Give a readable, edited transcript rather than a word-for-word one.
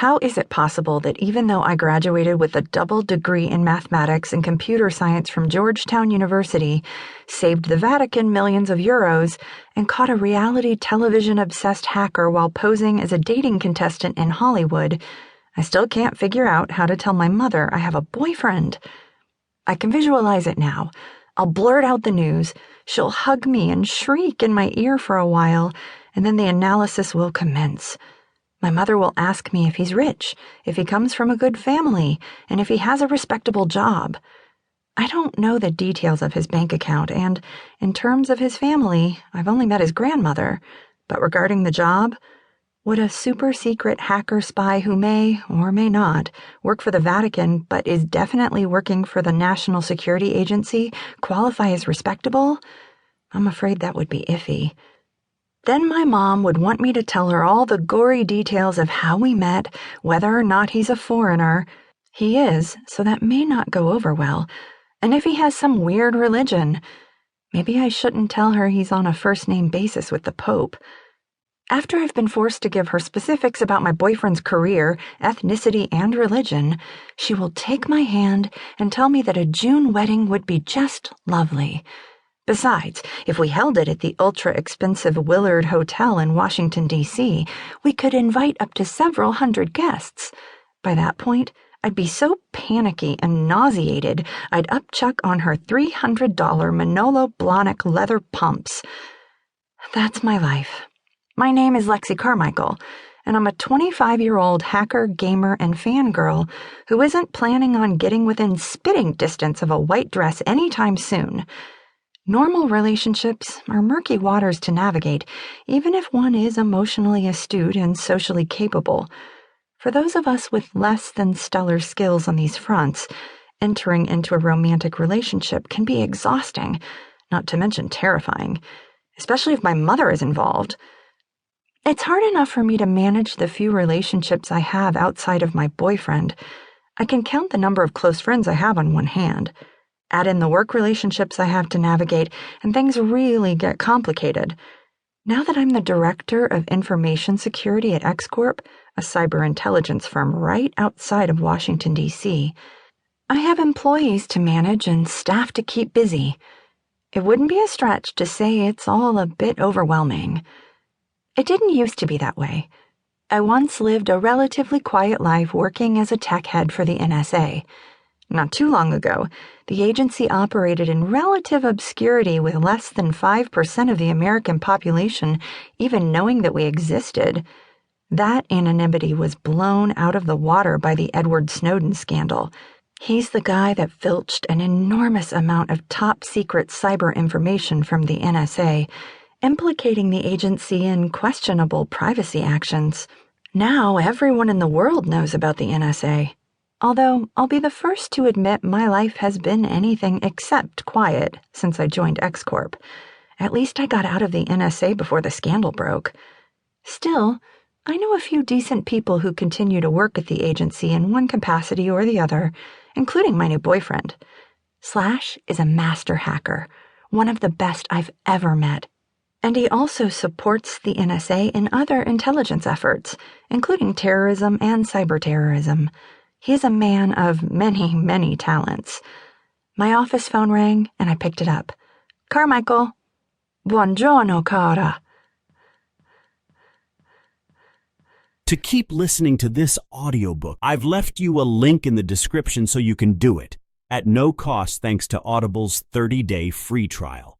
How is it possible that even though I graduated with a double degree in mathematics and computer science from Georgetown University, saved the Vatican millions of euros, and caught a reality television-obsessed hacker while posing as a dating contestant in Hollywood, I still can't figure out how to tell my mother I have a boyfriend? I can visualize it now. I'll blurt out the news. She'll hug me and shriek in my ear for a while, and then the analysis will commence. My mother will ask me if he's rich, if he comes from a good family, and if he has a respectable job. I don't know the details of his bank account, and in terms of his family, I've only met his grandmother. But regarding the job, would a super-secret hacker spy who may, or may not, work for the Vatican but is definitely working for the National Security Agency qualify as respectable? I'm afraid that would be iffy. Then my mom would want me to tell her all the gory details of how we met, whether or not he's a foreigner. He is, so that may not go over well. And if he has some weird religion. Maybe I shouldn't tell her he's on a first-name basis with the Pope. After I've been forced to give her specifics about my boyfriend's career, ethnicity, and religion, she will take my hand and tell me that a June wedding would be just lovely. Besides, if we held it at the ultra-expensive Willard Hotel in Washington, D.C., we could invite up to several hundred guests. By that point, I'd be so panicky and nauseated, I'd upchuck on her $300 Manolo Blahnik leather pumps. That's my life. My name is Lexi Carmichael, and I'm a 25-year-old hacker, gamer, and fangirl who isn't planning on getting within spitting distance of a white dress anytime soon. Normal relationships are murky waters to navigate, even if one is emotionally astute and socially capable. For those of us with less than stellar skills on these fronts, entering into a romantic relationship can be exhausting, not to mention terrifying, especially if my mother is involved. It's hard enough for me to manage the few relationships I have outside of my boyfriend. I can count the number of close friends I have on one hand. Add in the work relationships I have to navigate, and things really get complicated. Now that I'm the director of information security at X-Corp, a cyber intelligence firm right outside of Washington, D.C., I have employees to manage and staff to keep busy. It wouldn't be a stretch to say it's all a bit overwhelming. It didn't used to be that way. I once lived a relatively quiet life working as a tech head for the NSA. Not too long ago, the agency operated in relative obscurity with less than 5% of the American population even knowing that we existed. That anonymity was blown out of the water by the Edward Snowden scandal. He's the guy that filched an enormous amount of top-secret cyber information from the NSA, implicating the agency in questionable privacy actions. Now everyone in the world knows about the NSA. Although I'll be the first to admit my life has been anything except quiet since I joined X-Corp. At least I got out of the NSA before the scandal broke. Still, I know a few decent people who continue to work at the agency in one capacity or the other, including my new boyfriend. Slash is a master hacker, one of the best I've ever met. And he also supports the NSA in other intelligence efforts, including terrorism and cyberterrorism. He's a man of many, many talents. My office phone rang, and I picked it up. Carmichael. Buongiorno, cara. To keep listening to this audiobook, I've left you a link in the description so you can do it, at no cost thanks to Audible's 30-day free trial.